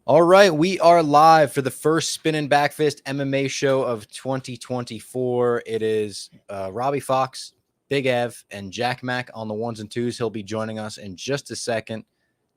All right, we are live for the first Spinnin Backfist MMA show of 2024. It is Robbie Fox, Big Ev, and JackMac on the ones and twos. He'll be joining us in just a second.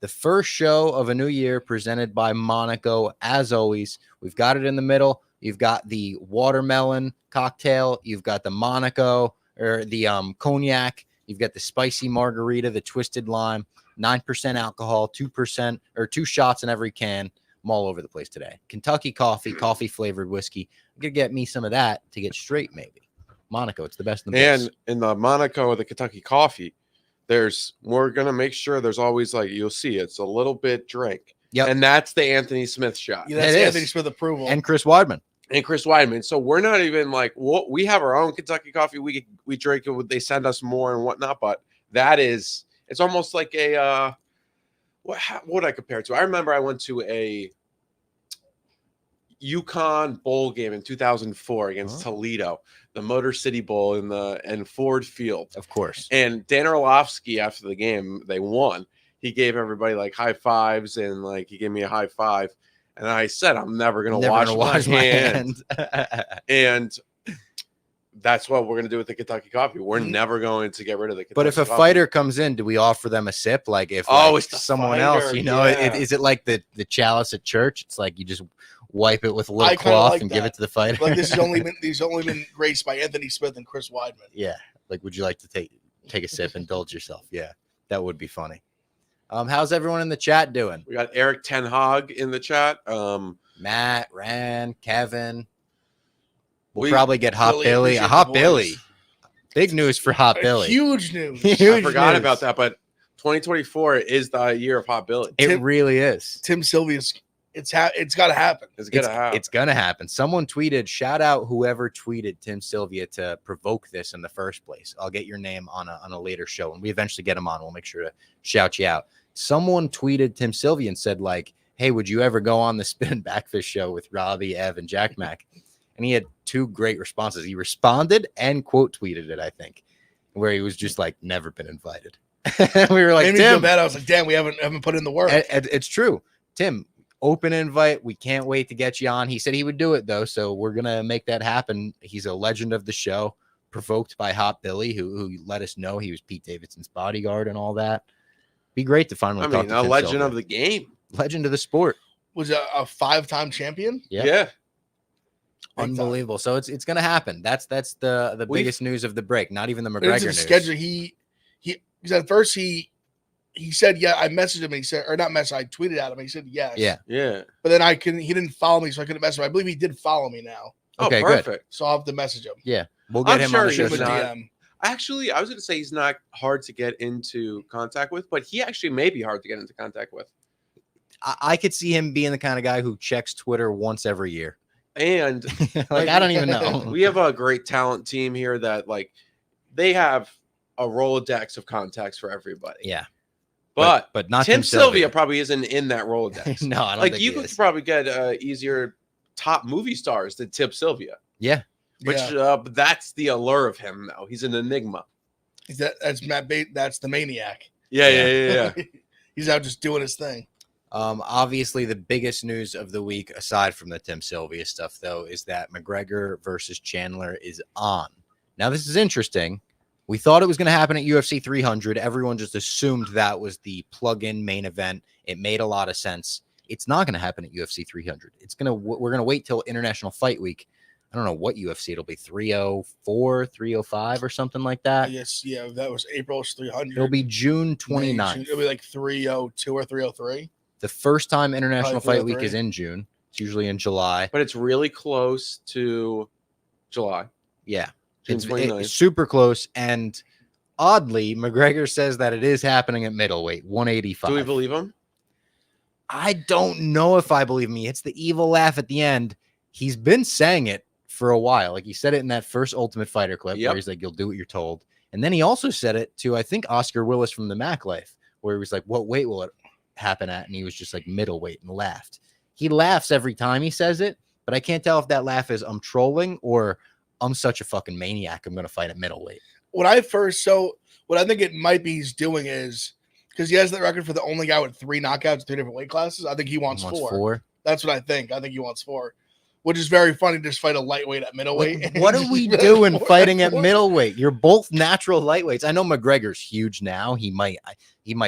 The first show of a new year presented by Monaco. As always, we've got it in the middle. You've got the watermelon cocktail. You've got the Monaco or the cognac. You've got the spicy margarita, the twisted lime. 9% alcohol, 2% or 2 shots in every can. I'm all over the place today. Kentucky coffee flavored whiskey. I'm going to get me some of that to get straight, maybe. Monaco, it's the best in the biz. And in the Monaco or the Kentucky coffee, we're going to make sure there's always, like, you'll see it's a little bit drink. Yep. And that's the Anthony Smith shot. Yeah, that's Anthony Smith approval. And Chris Weidman. So we're not even like, what we have our own Kentucky coffee. We drink it. They send us more and whatnot. But it's almost like a, what would I compare it to? I remember I went to a UConn bowl game in 2004 against Toledo, the Motor City Bowl in Ford Field. Of course. And Dan Orlovsky, after the game, they won. He gave everybody like high fives and like he gave me a high five. And I said, I'm never going to wash my hand. And that's what we're going to do with the Kentucky coffee. We're never going to get rid of the Kentucky But if a coffee. fighter comes in, do we offer them a sip? Like if it's someone fighter, else, yeah. is it like the chalice at church? It's like you just wipe it with a little cloth and give it to the fighter. Like these only been graced by Anthony Smith and Chris Weidman. Yeah. Like, would you like to take a sip, indulge yourself? Yeah, that would be funny. How's everyone in the chat doing? We got Eric Ten Hag in the chat. Matt, Rand, Kevin. We'll probably get Hot Billy. Hot Billy. Big news for Hot Billy. Huge news. I forgot about that, but 2024 is the year of Hot Billy. It really is. Tim Sylvia's. It's got to happen. It's gonna happen. Someone tweeted, shout out whoever tweeted Tim Sylvia to provoke this in the first place. I'll get your name on a later show. When we eventually get him on, we'll make sure to shout you out. Someone tweeted Tim Sylvia and said, like, hey, would you ever go on the Spinnin Backfist show with Robbie, Ev, and JackMac? And he had 2 great responses. He responded and quote tweeted it, I think, where he was just like, never been invited. We were like, made me Tim, feel bad. I was like, damn, we haven't put in the work. It's true. Tim, open invite. We can't wait to get you on. He said he would do it, though, so we're going to make that happen. He's a legend of the show, provoked by Hot Billy, who let us know he was Pete Davidson's bodyguard and all that. Be great to finally talk to Tim legend Sylvia. of the game. Legend of the sport. Was a 5-time champion. Yeah. Unbelievable. So it's going to happen. That's the biggest news of the break. Not even the McGregor news. Schedule. He at first he said, yeah, I messaged him and he said, or not messaged, I tweeted at him and he said yes. Yeah. But then he didn't follow me, so I couldn't message him. I believe he did follow me now. Okay, perfect. good. So I'll have to message him. Yeah. We'll get him on the show. Actually, I was going to say he's not hard to get into contact with, but he actually may be hard to get into contact with. I could see him being the kind of guy who checks Twitter once every year. And like, I don't even know. We have a great talent team here that, like, they have a Rolodex of contacts for everybody. Yeah. But not Tim Sylvia probably isn't in that Rolodex. No, I don't like think you could probably get easier top movie stars than Tim Sylvia. Yeah. Which but that's the allure of him though. He's an enigma. That's Matt Bate, that's the maniac. Yeah. He's out just doing his thing. Obviously the biggest news of the week, aside from the Tim Sylvia stuff, though, is that McGregor versus Chandler is on. Now, this is interesting. We thought it was going to happen at UFC 300. Everyone just assumed that was the plug-in main event. It made a lot of sense. It's not going to happen at UFC 300. We're going to wait till International Fight Week. I don't know what UFC it'll be, 304, 305 or something like that. Yes, yeah, that was April's 300. It'll be June 29th. It'll be like 302 or 303. The first time International Fight Week is in June. It's usually in July. But it's really close to July. Yeah. It's super close. And oddly, McGregor says that it is happening at middleweight, 185. Do we believe him? I don't know if I believe him. He hits the evil laugh at the end. He's been saying it for a while. Like he said it in that first Ultimate Fighter clip where he's like, you'll do what you're told. And then he also said it to, I think, Oscar Willis from the Mac Life, where he was like, what weight will it happen at? And he was just like middleweight and laughed. He laughs every time he says it, but I can't tell if that laugh is I'm trolling or I'm such a fucking maniac. I'm going to fight at middleweight. What I think it might be he's doing is, Because he has that record for the only guy with 3 knockouts, 3 different weight classes. I think he wants 4. That's what I think. I think he wants 4, which is very funny to just fight a lightweight at middleweight. Like, what are we doing fighting at middleweight? You're both natural lightweights. I know McGregor's huge now. He might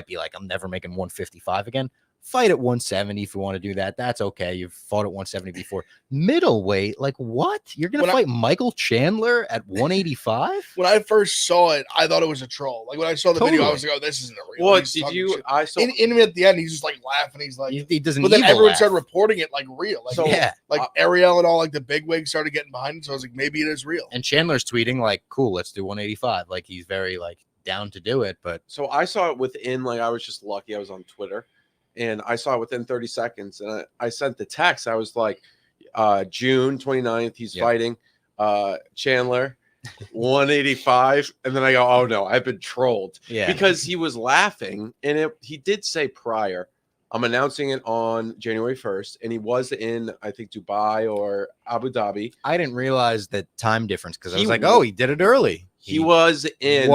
be like, I'm never making 155 again. Fight at 170 if you want to do that. That's okay. You've fought at 170 before. Middleweight, like what? You're gonna fight Michael Chandler at 185? When I first saw it, I thought it was a troll. Like when I saw the video, I was like, "Oh, this isn't a real." What did you? Shit. I saw in him at the end. He's just like laughing. He's like, he doesn't. But then everyone started reporting it like real. Like, yeah, like Ariel and all like the big wigs started getting behind it. So I was like, maybe it is real. And Chandler's tweeting like, "Cool, let's do 185." Like he's very like down to do it. But so I saw it within like I was just lucky. I was on Twitter. And I saw it within 30 seconds. And I sent the text. I was like, June 29th, he's fighting Chandler, 185. And then I go, oh, no, I've been trolled. Yeah. Because he was laughing. And he did say prior, I'm announcing it on January 1st. And he was in, I think, Dubai or Abu Dhabi. I didn't realize the time difference because I was like, oh, he did it early. He was in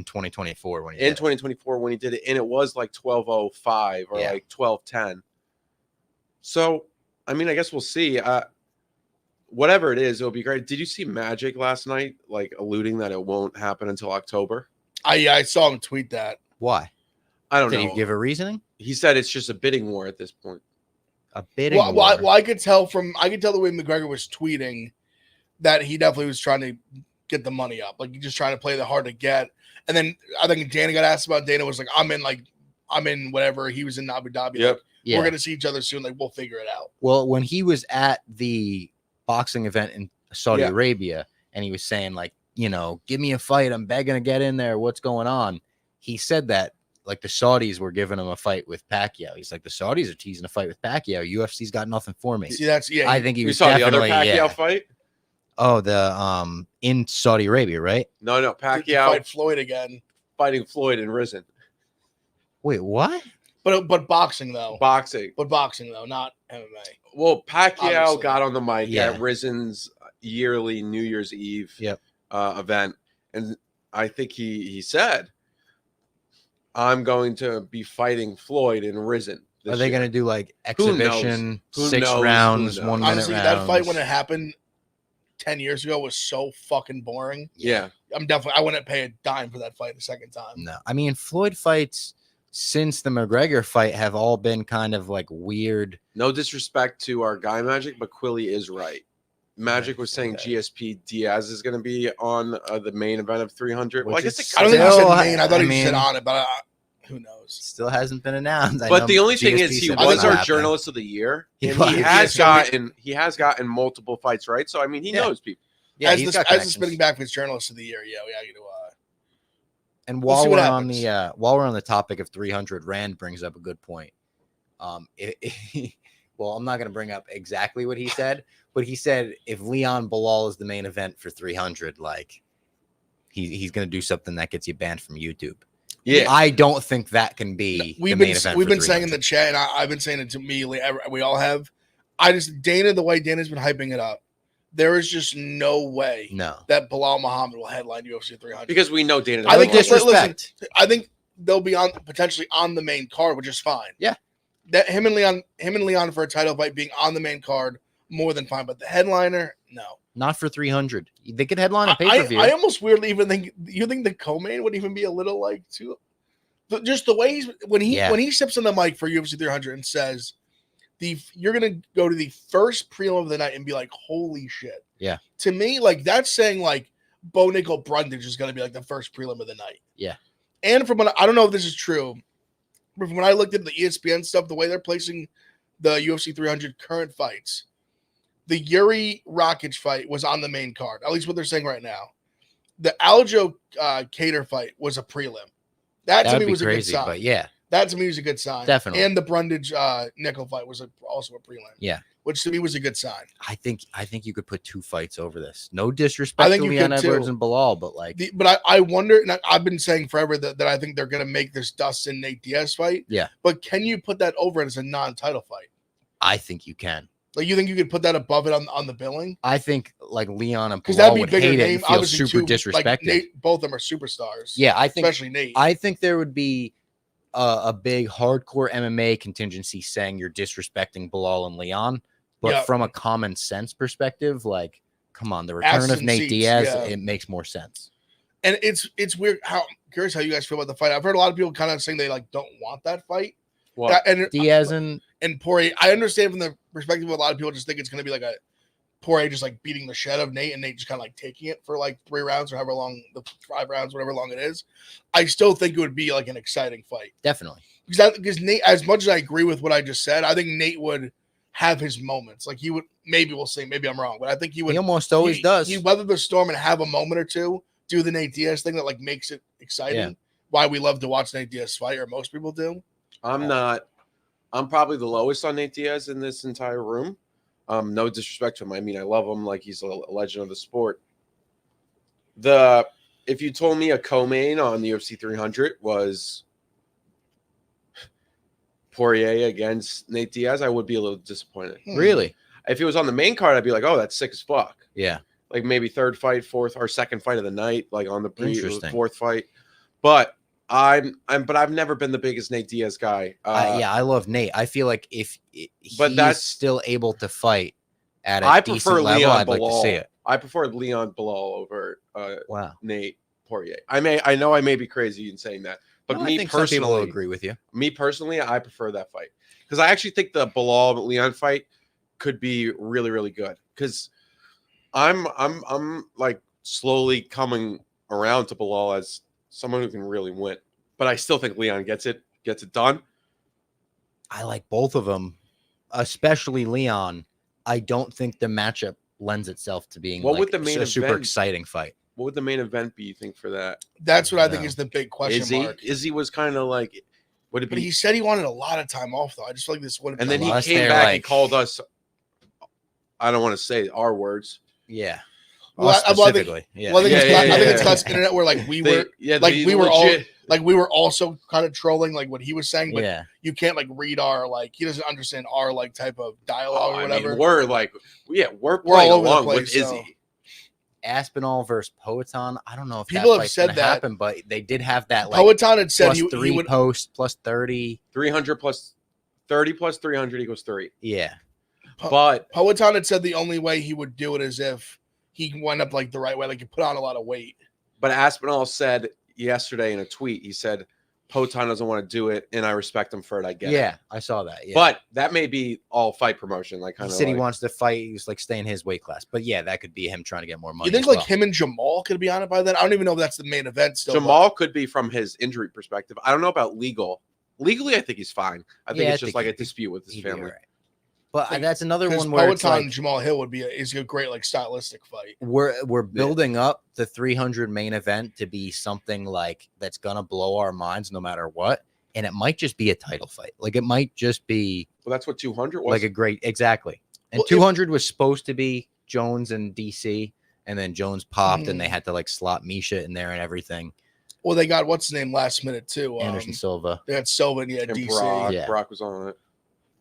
2024 when he did 2024 when he did it, and it was like 12:05 or like 12:10. So, I mean, I guess we'll see. Whatever it is, it'll be great. Did you see Magic last night, like alluding that it won't happen until October? I saw him tweet that. Why? I don't know. Did he give a reasoning? He said it's just a bidding war at this point. A bidding war. Well, I could tell the way McGregor was tweeting that he definitely was trying to get the money up. Like, you just trying to play the hard to get. And then I think Dana got asked about. Dana was like, I'm in whatever. He was in Abu Dhabi. Yep. Like, we're going to see each other soon. Like, we'll figure it out. Well, when he was at the boxing event in Saudi Arabia and he was saying like, you know, give me a fight. I'm begging to get in there. What's going on? He said that like the Saudis were giving him a fight with Pacquiao. He's like, the Saudis are teasing a fight with Pacquiao. UFC's got nothing for me. See, that's I think he was saw the other Pacquiao fight. Oh, the in Saudi Arabia, right? No, Pacquiao fight Floyd again, fighting Floyd in Risen. Wait, what? But boxing though, not MMA. Well, Pacquiao Obviously. got on the mic at Risen's yearly New Year's Eve event, and I think he said, "I'm going to be fighting Floyd in Risen." Are they going to do like exhibition, 6 rounds, 1 minute Honestly, rounds? that fight when it happened 10 years ago was so fucking boring. Yeah. I wouldn't pay a dime for that fight the second time. No. I mean, Floyd fights since the McGregor fight have all been kind of like weird. No disrespect to our guy Magic, but Quilly is right. Magic was saying GSP Diaz is going to be on the main event of 300. Well, I guess I don't think he said main. I thought he said on it, but who knows? Still hasn't been announced. But the only thing is, he was our journalist of the year. He has gotten multiple fights, right? So I mean, he knows people. Yeah, as the Spinning Backfist journalist of the year. Yeah, we got to. And while we're on the topic of 300, Rand brings up a good point. Well, I'm not going to bring up exactly what he said, but he said if Leon Bilal is the main event for 300, like he's going to do something that gets you banned from YouTube. Yeah, I don't think that can be. We've been saying in the chat, and I've been saying it to me. We all have. The way Dana's been hyping it up, there is just no way that Bilal Muhammad will headline UFC 300 because we know Dana. I think disrespect. I think they'll be potentially on the main card, which is fine. Yeah, that him and Leon for a title fight being on the main card more than fine. But the headliner, no. Not for 300. They could headline a pay-per-view. I almost weirdly even think the co-main would even be a little like too. Just the way when he steps on the mic for UFC 300 and says, "You're gonna go to the first prelim of the night" and be like, "Holy shit!" Yeah. To me, like that's saying like Bo Nickel Brundage is gonna be like the first prelim of the night. Yeah. And from I don't know if this is true, but from when I looked at the ESPN stuff, the way they're placing the UFC 300 current fights. The Yuri Rakic fight was on the main card, at least what they're saying right now. The Aljo Cater fight was a prelim. That to me was crazy, a good sign. But yeah, that to me was a good sign. Definitely. And the Brundage Nickel fight was also a prelim. Yeah, which to me was a good sign. I think you could put 2 fights over this. No disrespect to Leon Edwards and Bilal, but I wonder. And I've been saying forever that I think they're going to make this Dustin Nate Diaz fight. Yeah, but can you put that over as a non-title fight? I think you can. Like, you think you could put that above it on the billing? I think like Leon and Bilal would hate it and feel super disrespected. Like Nate, both of them are superstars. Yeah, I think especially Nate. I think there would be a big hardcore MMA contingency saying you're disrespecting Bilal and Leon, but Yep. from a common sense perspective, like, come on, the return of Nate Diaz, it makes more sense. And it's weird. Curious how you guys feel about the fight. I've heard a lot of people kind of saying they like don't want that fight. What? And Diaz and Poirier. I understand from the perspective of a lot of people just think it's going to be like a Poirier just like beating the shit out of Nate and Nate just kind of like taking it for like 3 rounds or however long, the 5 rounds, whatever long it is. I still think it would be like an exciting fight. Definitely. Because Nate, as much as I agree with what I just said, I think Nate would have his moments. Like he would, maybe we'll see, maybe I'm wrong, but I think he would. He almost always does. He'd weather the storm and have a moment or two, do the Nate Diaz thing that like makes it exciting. Yeah. Why we love to watch Nate Diaz fight, or most people do. I'm probably the lowest on Nate Diaz in this entire room. No disrespect to him. I mean, I love him like he's a legend of the sport. If you told me a co-main on the UFC 300 was Poirier against Nate Diaz, I would be a little disappointed. Really? If it was on the main card, I'd be like, oh, that's sick as fuck. Yeah. Like maybe 3rd fight, 4th or 2nd fight of the night, like on the Interesting. 4th fight. But I've never been the biggest Nate Diaz guy. Yeah, I love Nate. I feel like if but he's that's still able to fight at a I decent prefer level, Leon I'd like to see it. I prefer Leon Bilal over Wow. Nate Poirier. I know I may be crazy in saying that, but No, I me think some people will personally, agree with you. me personally, I prefer that fight because I actually think the Bilal Leon fight could be really, really good. Because I'm like slowly coming around to Bilal as someone who can really win, but I still think Leon gets it done. I like both of them, especially Leon. I don't think the matchup lends itself to being What like would the main a super event- exciting fight. What would the main event be, you think, for that? That's what I think No. is the big question mark. Izzy was kind of like, would it But be? he said he wanted a lot of time off, though. I just feel like this would. And then he Unless came they're back and like- called us. I don't want to say our words. Yeah. Well, Us I think- specifically. Yeah. Well, I think it's Yeah, I think yeah, it's yeah. cuts internet where like we were we were also kind of trolling like what he was saying, but yeah. you can't like read our like he doesn't understand our like type of dialogue or I whatever. mean, we're We're playing all over the along place, with so- Izzy. Aspinall versus Poetan. I don't know if People that have fight's said gonna that. happen, but they did have that like Poetan had said plus he 3 would. post plus 30. 300 plus 30 plus 300 equals 3. Yeah. But Poetan had said the only way he would do it is if he went up like the right way, like he put on a lot of weight. Aspinall said yesterday in a tweet, he said Poetan doesn't want to do it, and I respect him for it. I get it. Yeah, I saw that. Yeah. But that may be all fight promotion, like he kind of. said he wants to fight. He's like stay in his weight class. But yeah, that could be him trying to get more money. You think as like well. him and Jamal could be on it by then? I don't even know if that's the main event still. Jamal could be from his injury perspective. I don't know about legal. Legally, I think he's fine. I think Yeah, it's I just think like a dispute with his He'd be family. all right. But Like, that's another because one where it's Poetan like and Jamal Hill is a great like stylistic fight. we're building up the 300 main event to be something like that's gonna blow our minds no matter what, and it might just be a title fight. Like it might just be Well, that's what 200 was. like a great exactly. And Well, if- 200 was supposed to be Jones and DC, and then Jones popped, and they had to like slot Misha in there and everything. Well, they got what's his name last minute too. Anderson Silva. They had Silva and and DC. Brock. Yeah. Brock was on it.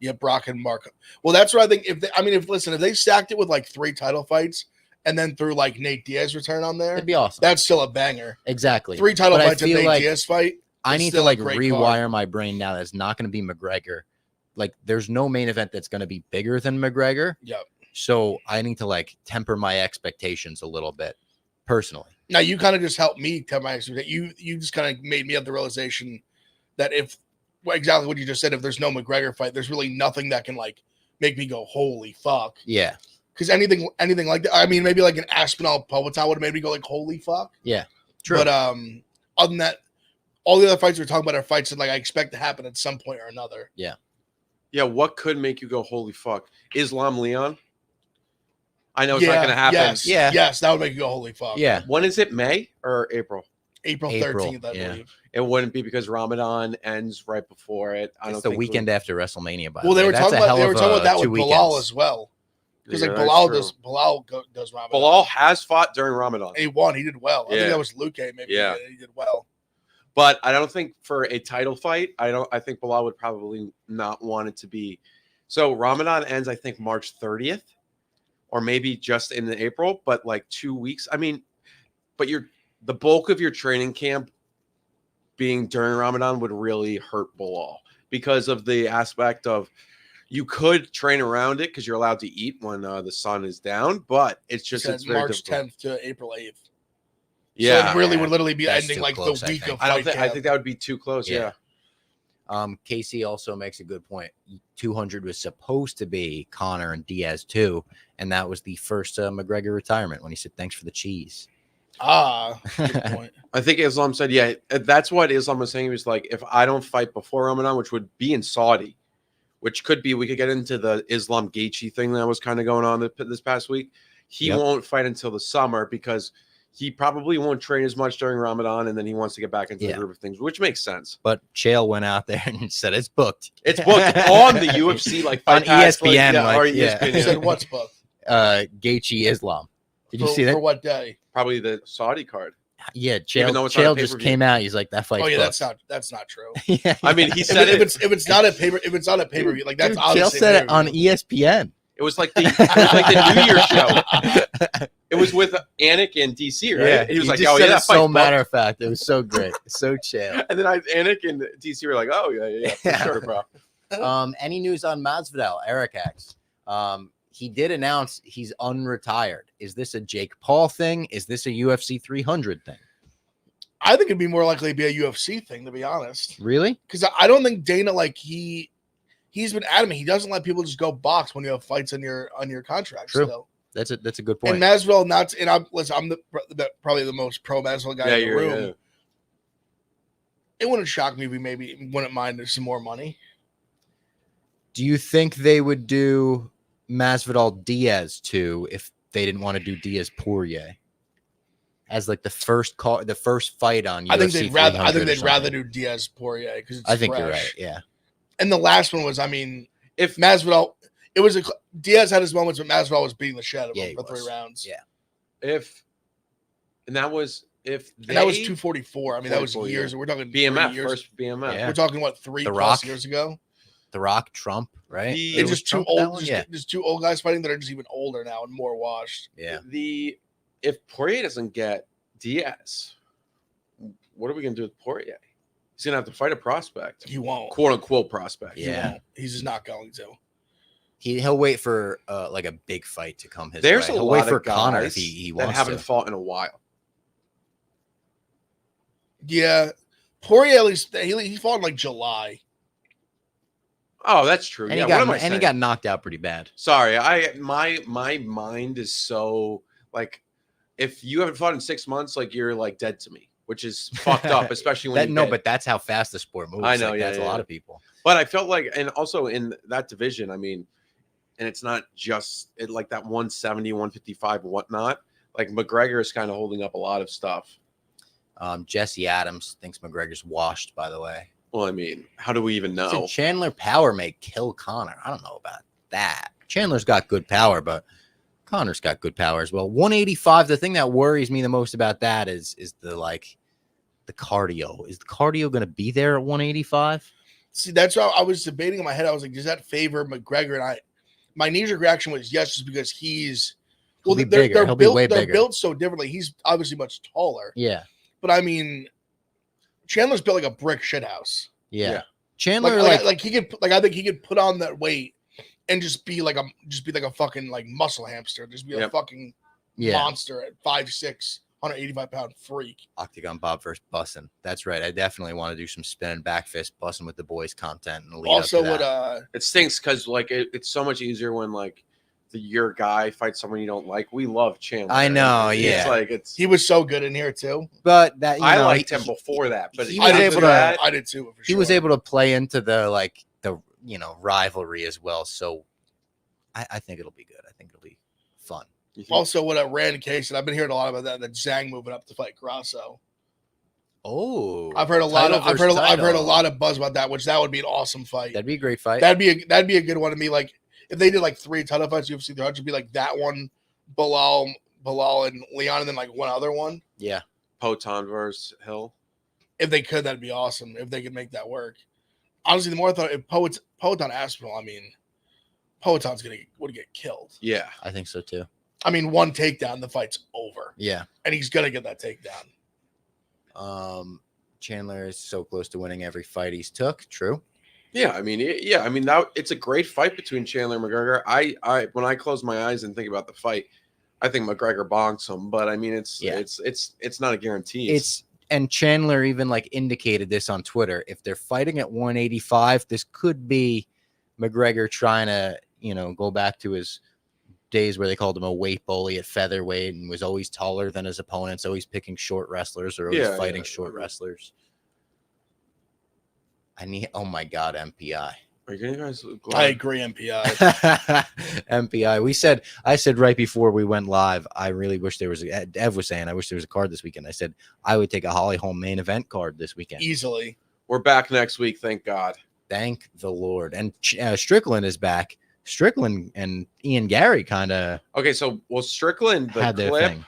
Yeah, Brock and Mark. Well, that's what I think. If they stacked it with like 3 title fights and then threw like Nate Diaz return on there, It'd be awesome. that's still a banger. Exactly. 3 title But I fights and feel Nate like Diaz fight. I It's need to still a like great rewire card. my brain now. That's not going to be McGregor. Like, there's no main event that's going to be bigger than McGregor. Yep. So I need to like temper my expectations a little bit, personally. Now you kind of just helped me tell my expectation. You just kind of made me have the realization that exactly what you just said, if there's no McGregor fight, there's really nothing that can like make me go holy fuck. Yeah. Because anything like that, I mean, maybe like an Aspinall Poetan would have made me go like holy fuck. True. But other than that, all the other fights we're talking about are fights that like I expect to happen at some point or another. Yeah, what could make you go, holy fuck? Islam Leon? I know it's not going to happen. Yes, Yeah. yes, that would make you go holy fuck. Yeah. When is it, May or April? April April, 13th, I yeah. believe. It wouldn't be because Ramadan ends right before it. I It's don't the think weekend after WrestleMania. By Well, the they way. were That's talking a hell about of that with 2 Bilal weekends. as well. Because like that's Bilal true. does Ramadan. Bilal has fought during Ramadan. And he won. He did well. I Yeah. think that was Luque. Maybe Yeah. he did well. But I don't think for a title fight, I think Bilal would probably not want it to be. So Ramadan ends, I think, March 30th, or maybe just in April, but like 2 weeks. I mean, but the bulk of your training camp being during Ramadan would really hurt Bilal because of the aspect of you could train around it because you're allowed to eat when the sun is down, but it's just it's very March difficult. 10th to April 8th. Yeah, so it really would literally be That's ending too like close, the week of I fight camp. think that would be too close. Yeah. Casey also makes a good point. 200 was supposed to be Conor and Diaz too, and that was the first McGregor retirement when he said thanks for the cheese. Good point. I think Islam said, yeah, that's what Islam was saying. He was like, if I don't fight before Ramadan, which would be in Saudi, which could be, we could get into the Islam Gaethje thing that was kind of going on this past week. He won't fight until the summer because he probably won't train as much during Ramadan, and then he wants to get back into the group of things, which makes sense. But Chael went out there and said it's booked. It's booked on the UFC, like on ESPN. ESPN. He said what's booked? Gaethje Islam. Did you see that? For what day? Probably the Saudi card. Yeah, Chael just came out. He's like, that fight. Oh yeah, that's not true. Yeah. I mean, he said if it's not a pay-per-view, like that's Chael said it on ESPN. It was like the New Year's show. It was with Anik and DC, right? Yeah, and he was like, just "Oh said yeah, it so matter of fact." It was so great, so Chael. And then Anik and DC were like, "Oh yeah, for sure, bro." Any news on Masvidal? Eric asks. He did announce he's unretired. Is this a Jake Paul thing? Is this a UFC 300 thing? I think it'd be more likely to be a UFC thing, to be honest. Really? Because I don't think Dana, like he's been adamant. He doesn't let people just go box when you have fights on your contract. True. Still. That's a good point. And Masvidal, I'm probably the most pro Masvidal guy in the room. Yeah. It wouldn't shock me if we maybe wouldn't mind some more money. Do you think they would do Masvidal Diaz too if they didn't want to do Diaz Poirier as like the first fight on UFC? I think they'd rather do Diaz Poirier because I think you're right. Yeah. And the last one was, I mean, if Masvidal, Diaz had his moments, but Masvidal was beating the shit out of him for 3 rounds. Yeah. That was 244. I mean, that was years. We're talking BMF years. first BMF. Yeah. We're talking what 3+ years ago. The Rock, Trump, right? It's just two old, just 2 old guys fighting that are just even older now and more washed. Yeah. If Poirier doesn't get Diaz, what are we gonna do with Poirier? He's gonna have to fight a prospect. He won't, quote unquote prospect. Yeah, he's just not going to. He'll wait for like a big fight to come his There's way. He'll wait lot for of Conor guys if he that wants haven't to. fought in a while. Yeah, Poirier at least he fought in like July. Oh, that's true. And yeah, he got knocked out pretty bad. Sorry, my mind is so like, if you haven't fought in 6 months, like you're like dead to me, which is fucked up, especially when but that's how fast the sport moves. I know, that's a lot of people. But I felt like, and also in that division, I mean, and it's not just like that 170, 155, whatnot. Like McGregor is kind of holding up a lot of stuff. Jesse Adams thinks McGregor's washed, by the way. Well, I mean, how do we even know? So Chandler power may kill Conor. I don't know about that. Chandler's got good power, but Conor's got good power as well. 185. The thing that worries me the most about that is the cardio. Is the cardio going to be there at 185? See, that's how I was debating in my head. I was like, does that favor McGregor? And my knee-jerk reaction was yes, just because He'll be bigger. He'll be way bigger. They're built so differently. He's obviously much taller. Yeah. But I mean, Chandler's built like a brick shithouse. Yeah. Chandler he could I think he could put on that weight and just be like a fucking like muscle hamster. Just be a fucking monster at 5'6", 185-pound freak. Octagon Bob versus Bussin'. That's right. I definitely want to do some spinning backfist bussin' with the boys content and lead also up to that. It stinks because like it's so much easier when like your guy fights someone you don't like. We love Chandler. I know, It's like he was so good in here too. But that I liked him before that, but I did too. For sure. He was able to play into the rivalry as well. So I think it'll be good. I think it'll be fun. Also, what a random case, and I've been hearing a lot about that Zhang moving up to fight Grasso. Oh, I've heard a lot of buzz about that, which that would be an awesome fight. That'd be a great fight. That'd be a good one to me. Like if they did like 3 title fights, UFC 300 be like that one, Bilal and Leon, and then like one other one. Yeah, Poton versus Hill. If they could, that'd be awesome. If they could make that work. Honestly, the more I thought, if Poton Aspinall, I mean, Poton's would get killed. Yeah, I think so too. I mean, one takedown, the fight's over. Yeah, and he's gonna get that takedown. Chandler is so close to winning every fight he's took. True. Yeah, I mean, now it's a great fight between Chandler and McGregor. I when I close my eyes and think about the fight, I think McGregor bonks him, but I mean, it's not a guarantee. And Chandler even like indicated this on Twitter. If they're fighting at 185, this could be McGregor trying to, go back to his days where they called him a weight bully at featherweight and was always taller than his opponents, always picking short wrestlers or always fighting short wrestlers. Oh my God, MPI. Are you guys? I agree, MPI. MPI. I said right before we went live, I really wish there was Ev was saying, I wish there was a card this weekend. I said, I would take a Holly Holm main event card this weekend. Easily. We're back next week. Thank God. Thank the Lord. And Strickland is back. Strickland and Ian Gary kind of. Okay. So, Strickland, the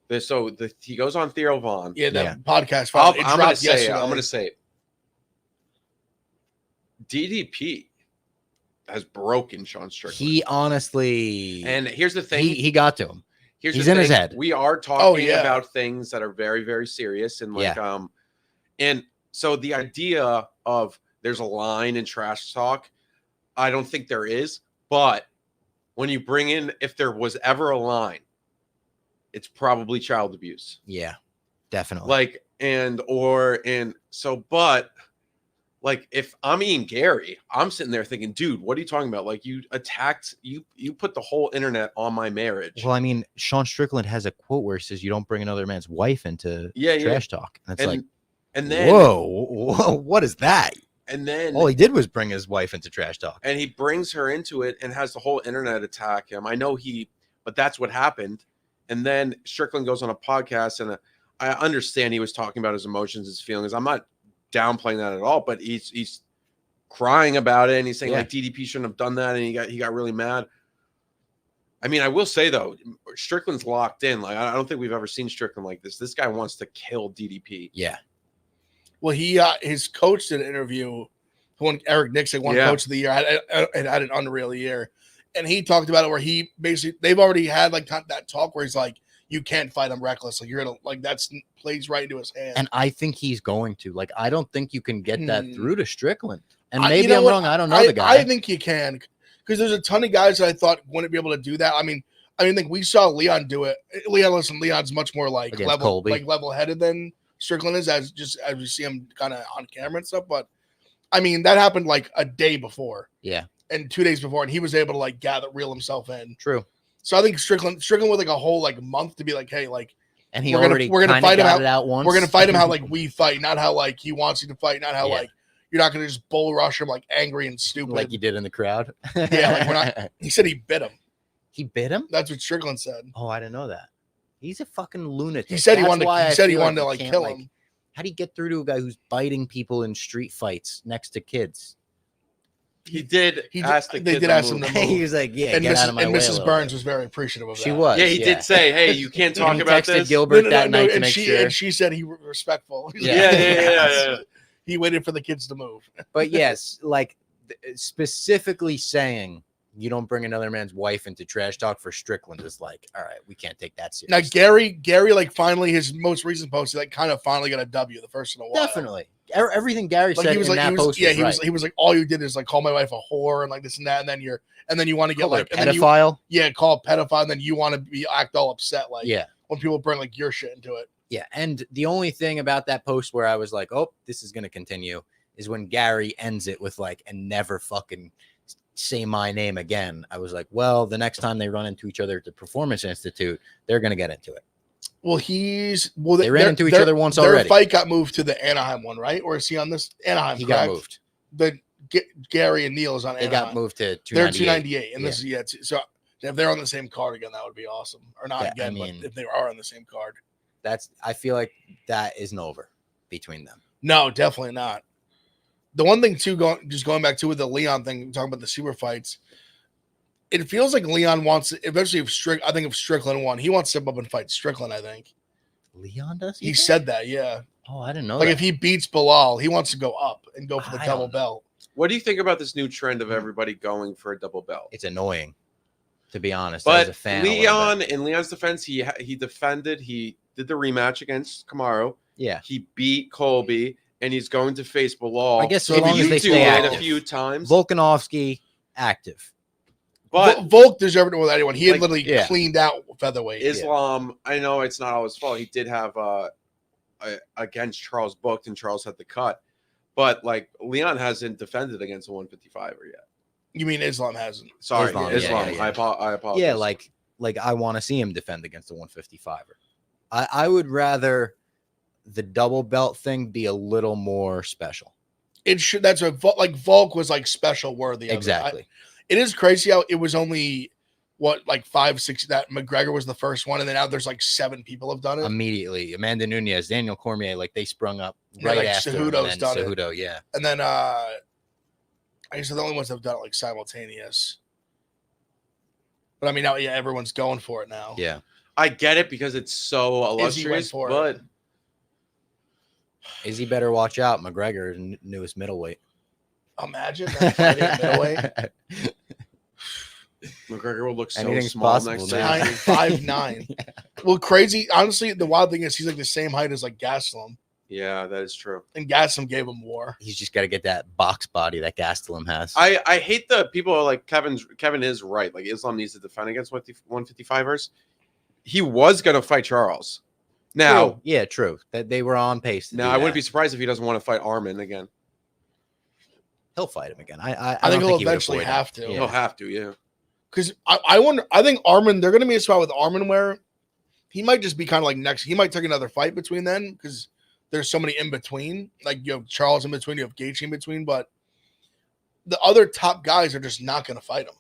clip. He goes on Theo Vaughn. Yeah. The podcast. I'm going to say it. DDP has broken Sean Strickland. He honestly, and here's the thing, he got to him. He's in his head. We are talking about things that are very, very serious, and and so the idea of there's a line in trash talk, I don't think there is, but when you bring in, if there was ever a line, it's probably child abuse. Yeah, definitely. Like, if I'm Ian Gary, I'm sitting there thinking, dude, what are you talking about? Like, you put the whole internet on my marriage. Well, I mean, Sean Strickland has a quote where he says, you don't bring another man's wife into trash talk. And it's whoa, what is that? And then all he did was bring his wife into trash talk. And he brings her into it and has the whole internet attack him. I know but that's what happened. And then Strickland goes on a podcast, and I understand he was talking about his emotions, his feelings. I'm not downplaying that at all, but he's crying about it, and he's saying like DDP shouldn't have done that, and he got really mad. I mean, I will say though, Strickland's locked in. Like, I don't think we've ever seen Strickland like this. This guy wants to kill DDP. Yeah. Well, his coach did an interview when Eric Nixon won Coach of the Year. Had an unreal year, and he talked about it where he basically they've already had like that talk where he's like, you can't fight him reckless. Like, you're gonna that's plays right into his hand. And I think he's going to. Like, I don't think you can get that through to Strickland. And maybe I'm wrong. I don't know the guy. I think you can, because there's a ton of guys that I thought wouldn't be able to do that. I mean, I think we saw Leon do it. Leon's much more like level-headed than Strickland is, as we see him kind of on camera and stuff. But I mean, that happened like a day before. Yeah. And 2 days before, and he was able to like reel himself in. True. So I think Strickland with like a whole like month to be like, hey, like, and we're gonna fight him out once. We're gonna fight him how like we fight, not how like he wants you to fight, not how like you're not gonna just bull rush him like angry and stupid like you did in the crowd. Yeah, like we're not. He said he bit him. He bit him? That's what Strickland said. Oh, I didn't know that. He's a fucking lunatic. He said he wanted to like kill him. How do you get through to a guy who's biting people in street fights next to kids? They did ask him to move. He was like, "Yeah, get out of my way." And Mrs. Burns was very appreciative of that. She was. Yeah, he did say, "Hey, you can't talk about this." Gilbert that night to make sure. And she said he was respectful. Yeah. He waited for the kids to move. But yes, like specifically saying you don't bring another man's wife into trash talk for Strickland is like, all right, we can't take that seriously. Now Gary, like finally his most recent post, he like kind of finally got a W, the first in a while. Definitely. Everything Gary said in that post he was like, all you did is like call my wife a whore and like this and that, and then you want to get like a pedophile. Call a pedophile, and then you want to act all upset like when people bring like your shit into it. Yeah, and the only thing about that post where I was like, oh, this is gonna continue, is when Gary ends it with like, and never fucking say my name again. I was like, well, the next time they run into each other at the Performance Institute, they're gonna get into it. Well, they ran into each other once already. Their fight got moved to the Anaheim one, right? Or is he on this Anaheim? He got moved. Gary and Neil is on Anaheim. They got moved to 298. They're 298, and this is so if they're on the same card again, that would be awesome. Or not again, but if they are on the same card, I feel like that isn't over between them. No, definitely not. The one thing too, going back to with the Leon thing, talking about the super fights, it feels like Leon wants eventually. If Strickland won, he wants to step up and fight Strickland. I think Leon does. He said that, yeah. Oh, I didn't know. Like if he beats Bilal, he wants to go up and go for the double belt. What do you think about this new trend of everybody going for a double belt? It's annoying, to be honest. But as a fan, Leon, in Leon's defense, he defended. He did the rematch against Kamaru. Yeah. He beat Colby, and he's going to face Bilal. I guess as long as they stay active. A few times. Volkanovski, active. But Volk deserved it more than anyone. He had literally yeah. cleaned out featherweight. Islam, I know it's not all his fault. He did have against Charles booked, and Charles had the cut. But like Leon hasn't defended against a 155er yet. You mean Islam hasn't? Sorry, Islam. Islam. Yeah. I apologize. Yeah, like I want to see him defend against a 155er. I would rather the double belt thing be a little more special. It should. That's what like Volk was like special worthy. Exactly. It is crazy how it was only like 5, 6 that McGregor was the first one, and then now there's like 7 people have done it immediately. Amanda Nunes, Daniel Cormier, like they sprung up right after. Cejudo's done Cejudo, it. yeah. And then I guess they're the only ones that have done it like simultaneous. But I mean, now everyone's going for it now. Yeah, I get it because it's so illustrious, but Izzy better watch out. McGregor, newest middleweight. Imagine that fighting at middleweight. McGregor will look so Anything's small possible next now. to 5'9". Yeah. Well, crazy. Honestly, the wild thing is he's like the same height as like Gastelum, Yeah, that is true. and Gastelum gave him war. He's just got to get that box body that Gastelum has. I hate the people are like Kevin is right. Like Islam needs to defend against 155ers. He was gonna fight Charles. Now, true. Yeah, true. That they were on pace. Now I wouldn't be surprised if he doesn't want to fight Armin again. He'll fight him again. I think don't he'll he would eventually avoid have him. to. Yeah. He'll have to, yeah. Because I wonder. I think Armin. They're going to be a spot with Armin where he might just be kind of like next. He might take another fight between then because there's so many in between. Like you have Charles in between, you have Gaethje in between, but the other top guys are just not going to fight him.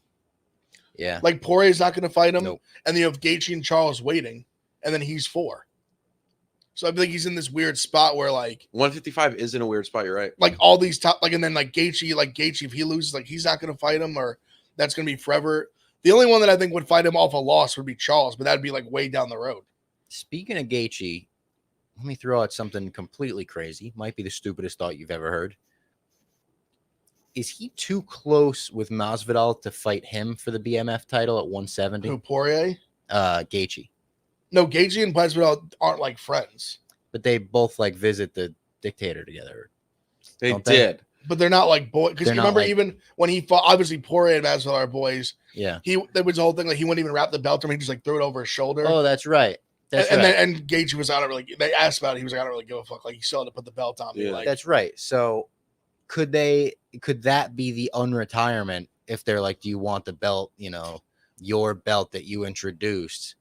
Yeah, like Poirier's not going to fight him, Nope. and then you have Gaethje and Charles waiting, and then he's 4. So I think he's in this weird spot where like 155 is in a weird spot. You're right. like all these top and then like Gaethje, if he loses, like he's not going to fight him, or that's going to be forever. The only one that I think would fight him off a loss would be Charles, but that'd be like way down the road. Speaking of Gaethje, let me throw out something completely crazy. Might be the stupidest thought you've ever heard. Is he too close with Masvidal to fight him for the BMF title at 170? Who, Poirier? Gaethje. No, Gaethje and Masvidal aren't like friends. But they both like visit the dictator together. They Don't did. But they're not like boys. Because you remember like, even when he fought, obviously Poirier and Masvidal are boys. Yeah. There was the whole thing like he wouldn't even wrap the belt around him. He just like threw it over his shoulder. Oh, that's right. And Gaethje was out of like they asked about it. He was like, I don't really give a fuck. Like he still had to put the belt on me. Yeah. Like That's right. So could that be the unretirement if they're like, do you want the belt, your belt that you introduced?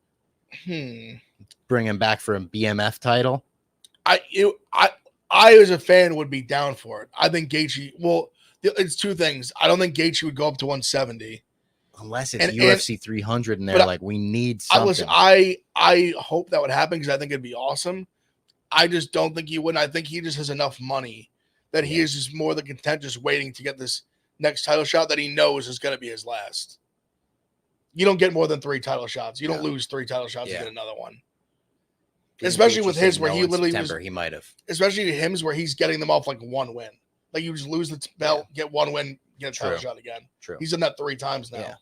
Bring him back for a BMF title? I as a fan would be down for it. I think Gaethje. Well, it's 2 things. I don't think Gaethje would go up to 170 unless it's UFC 300, and they're like, we need something. I hope that would happen because I think it'd be awesome. I just don't think he would. I think he just has enough money that he is just more than content just waiting to get this next title shot that he knows is going to be his last. You don't get more than 3 title shots. You don't lose 3 title shots to get another one. Especially with his where he literally he might have. Especially his where he's getting them off like 1 win. Like you just lose the belt, get 1 win, get a title shot again. True. He's done that 3 times now. Yeah.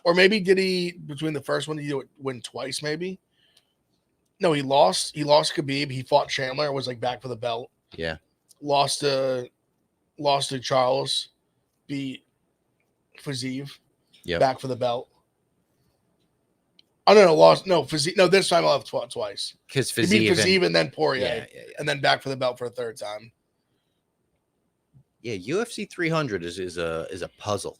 Or maybe did he between the first one, did he win twice? Maybe. No, he lost. He lost Khabib. He fought Chandler. Was like back for the belt. Yeah. Lost to Charles. Beat Fiziev. Yeah. Back for the belt. Oh no, lost. No, Fiziev. No, this time I'll have twice. Because Fiziev, he beat Fiziev and then Poirier, and then back for the belt for a 3rd time. Yeah, UFC 300 is a puzzle.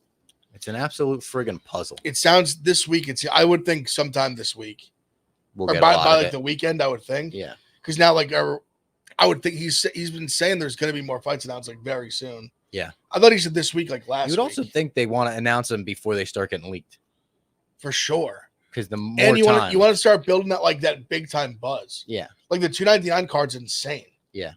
It's an absolute friggin' puzzle. It sounds this week. I would think sometime this week, we'll or get by like the weekend. I would think. Yeah, because now like I would think he's been saying there's going to be more fights announced like very soon. Yeah, I thought he said this week, like last. You would also think they want to announce them before they start getting leaked, for sure. Because the more and you want to start building that big time buzz. Yeah, like the 299 card's insane. Yeah.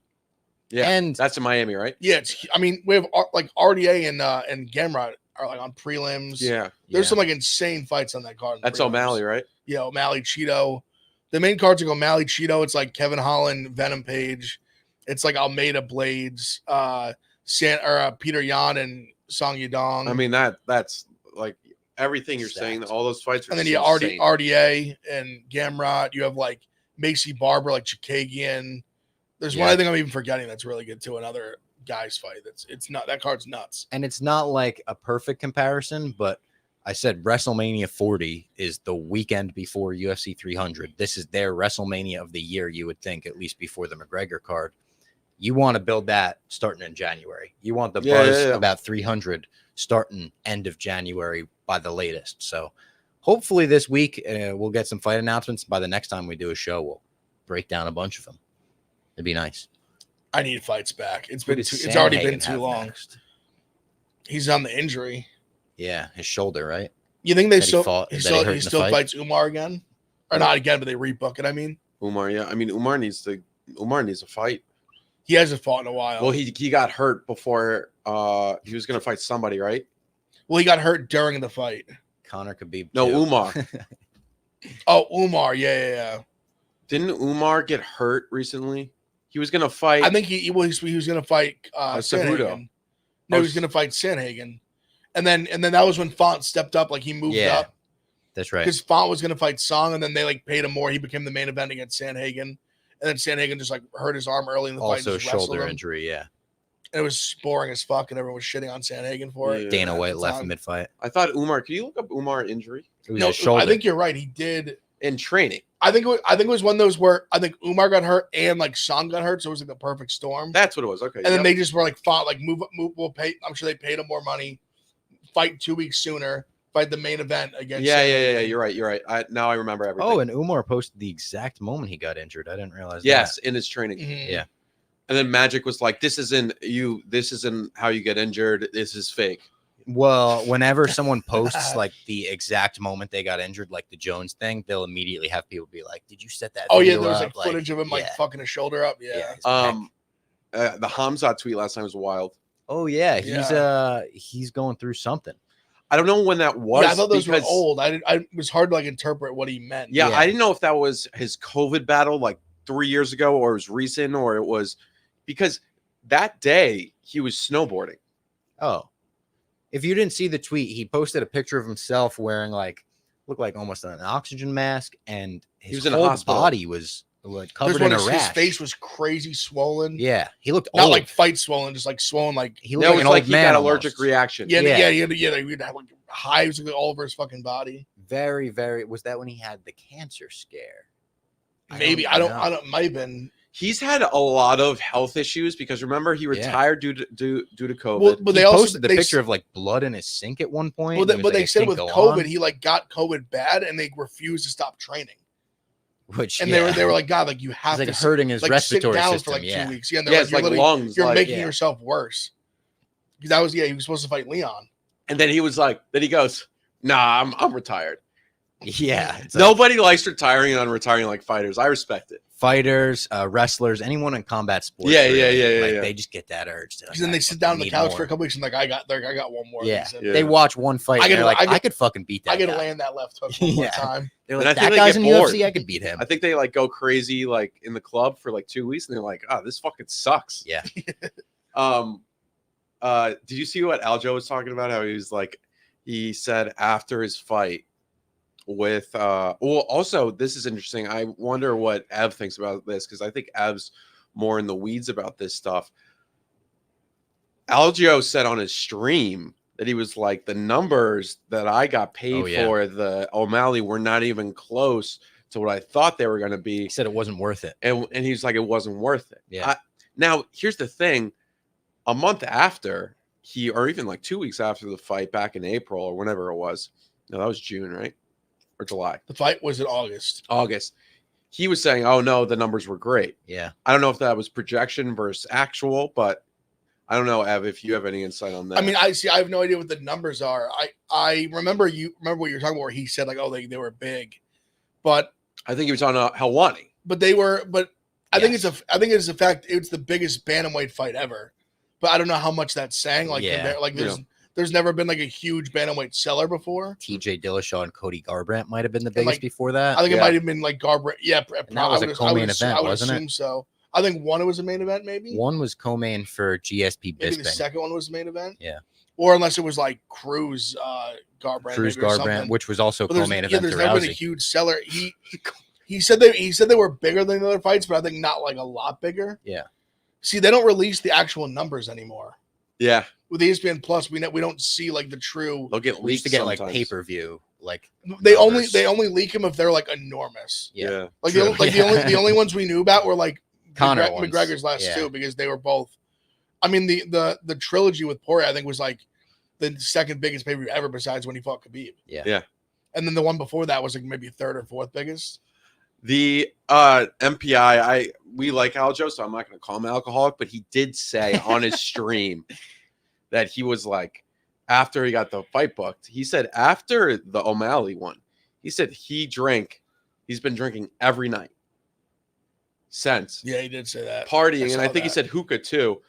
Yeah, and that's in Miami, right? Yeah, we have like RDA and Gamrot are like on prelims. Yeah, there's some like insane fights on that card. That's O'Malley, right? Yeah, O'Malley, Cheeto. The main cards are O'Malley, Cheeto. It's like Kevin Holland, Venom Page. It's like Almeida Blades, Peter Yan and Song Yadong. I mean that's like everything you're saying. All those fights are. And then you have RDA and Gamrot. You have like Macy Barber, like Chikagian. There's one I think I'm even forgetting that's really good too. Another guy's fight. It's not that card's nuts. And it's not like a perfect comparison, but I said WrestleMania 40 is the weekend before UFC 300. This is their WrestleMania of the year, you would think, at least before the McGregor card. You want to build that starting in January. You want the buzz about 300 starting end of January by the latest. So hopefully this week we'll get some fight announcements. By the next time we do a show, we'll break down a bunch of them. It'd be nice. I need fights back. It's already been too long. Next? He's on the injury. Yeah, his shoulder, right? You think he still fights Umar again? Or not again, but they rebook it, I mean. Umar, yeah. I mean, Umar needs a fight. He hasn't fought in a while. Well, he got hurt before he was going to fight somebody, right? Well, he got hurt during the fight. Connor could be Umar. Oh, Umar, yeah. Didn't Umar get hurt recently? He was going to fight. I think he was going to fight Cejudo. No, he was going to fight Sanhagen. And then that was when Font stepped up, like he moved up. That's right. Because Font was going to fight Song, and then they like paid him more. He became the main event against Sanhagen. And then Sanhagen just like hurt his arm early in the fight. Also shoulder injury, yeah. And it was boring as fuck, and everyone was shitting on Sanhagen for it. Dana White left mid-fight. I thought Umar. Can you look up Umar injury? It was his shoulder. I think you're right. He did in training. I think it was one of those where I think Umar got hurt and like Song got hurt, so it was like the perfect storm. That's what it was. Okay. And then they just were like fought, like move. We'll pay. I'm sure they paid him more money. Fight 2 weeks sooner. Fight the main event against. Yeah. You're right. Now I remember everything. Oh, and Umar posted the exact moment he got injured. I didn't realize. Yes, in his training. Mm-hmm. Yeah. And then Magic was like, "This isn't you. This isn't how you get injured. This is fake." Well, whenever someone posts like the exact moment they got injured, like the Jones thing, they'll immediately have people be like, "Did you set that?" Oh yeah, there was like footage of him like fucking his shoulder up. Yeah. The Hamzat tweet last time was wild. Oh yeah, he's going through something. I don't know when that was. Yeah, I thought those were old. It was hard to like interpret what he meant. Yeah, I didn't know if that was his COVID battle like 3 years ago, or it was recent, or it was because that day he was snowboarding. Oh, if you didn't see the tweet, he posted a picture of himself wearing looked like almost an oxygen mask, and his whole body was like covered in a rash. His face was crazy swollen. Yeah, he looked not old. like fight swollen, just like swollen. Like he looked like an old man. He got allergic reaction. Yeah. He had like hives all over his fucking body. Very, very. Was that when he had the cancer scare? Maybe I don't. Might have been. He's had a lot of health issues because remember he retired due to COVID. Well, but they posted the picture of like blood in his sink at one point. Well, but they said with COVID, he like got COVID bad, and they refused to stop training. They were like, God, like you have to hurting his respiratory sit down system for like 2 weeks. Yeah, it's like lungs. You're making yourself worse. Because that was he was supposed to fight Leon, and then he was like, then he goes, "Nah, I'm retired." Yeah, nobody likes retiring and unretiring like fighters. I respect it. Fighters, wrestlers, anyone in combat sports. Yeah. They just get that urge. Because then they sit down on the couch for a couple weeks and like, I got one more. Yeah. They watch one fight. I could fucking beat that. I could land that left hook one more time. They're like, that guy's in UFC. I could beat him. I think they like go crazy like in the club for like 2 weeks and they're like, oh, this fucking sucks. Yeah. Did you see what Aljo was talking about? How he was like, he said after his fight with also this is interesting. I wonder what Ev thinks about this because I think Ev's more in the weeds about this stuff. Aljo said on his stream that he was like, the numbers that I got paid for the O'Malley were not even close to what I thought they were going to be. He said it wasn't worth it. And he's like, it wasn't worth it. Yeah. Now, here's the thing. A month after or even like 2 weeks after the fight back in April or whenever it was. No, that was June, right? Or July. The fight was in August. He was saying, oh, no, the numbers were great. Yeah. I don't know if that was projection versus actual, but I don't know, Ev, if you have any insight on that. I mean, I have no idea what the numbers are. I remember what you were talking about where he said like, oh, they were big. But I think he was on Helwani. But I think it's a fact it's the biggest bantamweight fight ever. But I don't know how much that's saying. Like, there's never been like a huge bantamweight seller before. TJ Dillashaw and Cody Garbrandt might have been the biggest before that. I think it might have been like Garbrandt. Yeah, that was a co-main event, wasn't it? I would assume so. I think one was a main event, maybe. One was co-main for GSP Bisping. Maybe the second one was the main event. Yeah. Or unless it was like Cruz Garbrandt. Which was also co-main event. There's never been a huge seller. He said they were bigger than the other fights, but I think not like a lot bigger. Yeah. See, they don't release the actual numbers anymore. Yeah. With ESPN Plus, we don't see like the true. They'll get We leaked used to get sometimes. like pay-per-view, like They numbers. only leak them if they're like enormous. Yeah. Like True. the only ones we knew about were like Conor ones. McGregor's last Yeah. two, because they were both. I mean, the trilogy with Poirier, I think, was like the second biggest pay-per-view ever, besides when he fought Khabib. Yeah. And then the one before that was like maybe third or fourth biggest. The MPI, we like Aljo, so I'm not going to call him alcoholic, but he did say on his stream that he was like, after he got the fight booked, he said after the O'Malley one, he said he's been drinking every night since. Yeah, he did say that. Partying, and I think he said hookah too.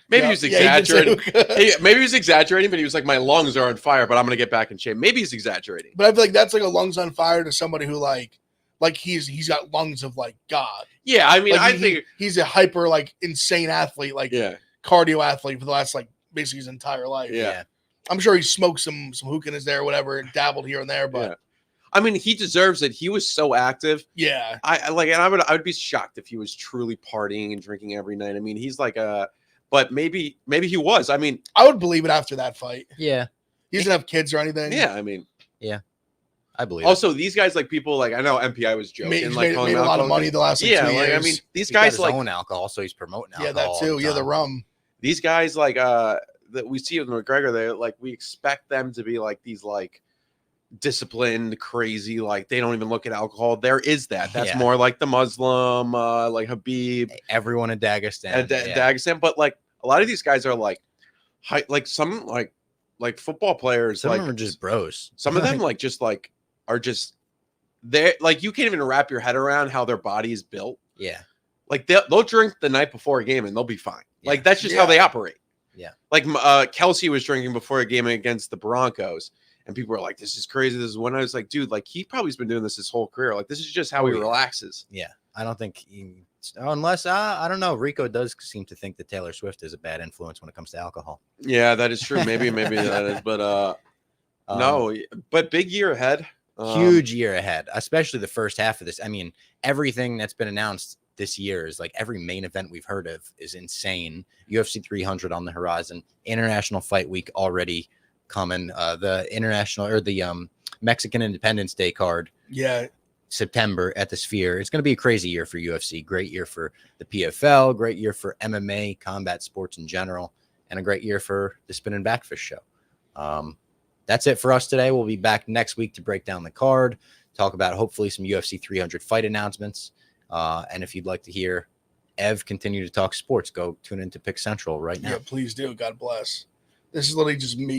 Maybe he was he did say exaggerating. hookah. Maybe he was exaggerating, but he was like, my lungs are on fire, but I'm going to get back in shape. Maybe he's exaggerating. But I feel like that's like a lungs on fire to somebody who like he's got lungs of like God. Yeah, I mean, Like, I think he's a hyper like insane athlete, like cardio athlete for the last like basically his entire life. Yeah. I'm sure he smoked some hookah in his there or whatever, and dabbled here and there, but I mean, he deserves it. He was so active. yeah. I like, and I would be shocked if he was truly partying and drinking every night. I mean, he's like but maybe he was. I mean, I would believe it after that fight. Yeah. He doesn't have kids or anything. yeah, I mean, I believe. also these guys, like people, like I know MPI was joking, He's like made calling a him lot of alcoholic. money the last like, Yeah, 2 like years. I mean, these he's got guys his like own alcohol, so he's promoting alcohol. Yeah, that too. all Yeah, the time. rum. these guys like that we see with McGregor, they like we expect them to be like these like disciplined, crazy, like they don't even look at alcohol. There is that. That's Yeah. more like the Muslim, like Habib Everyone in Dagestan. and Dagestan. But like a lot of these guys are like some like football players. Some like of them are just bros. some of them like just like are just they're like you can't even wrap your head around how their body is built. Yeah. Like they'll drink the night before a game and they'll be fine. Yeah. Like that's just how they operate. Yeah. Like Kelsey was drinking before a game against the Broncos, and people were like, "This is crazy." This is when I was like, "Dude, like he probably's been doing this his whole career. Like this is just how he relaxes." Yeah. I don't think unless I don't know. Rico does seem to think that Taylor Swift is a bad influence when it comes to alcohol. Yeah, that is true. Maybe that is, but no. But big year ahead. Huge year ahead, especially the first half of this. I mean, everything that's been announced this year is like every main event we've heard of is insane. UFC 300 on the horizon, International Fight Week already coming. The international or the Mexican Independence Day card. Yeah. September at the Sphere. It's going to be a crazy year for UFC. Great year for the PFL. Great year for MMA, combat sports in general, and a great year for the Spinnin Backfist Show. That's it for us today. We'll be back next week to break down the card, talk about hopefully some UFC 300 fight announcements. And if you'd like to hear Ev continue to talk sports, go tune into Pick Central right now. Yeah, please do. God bless. This is literally just me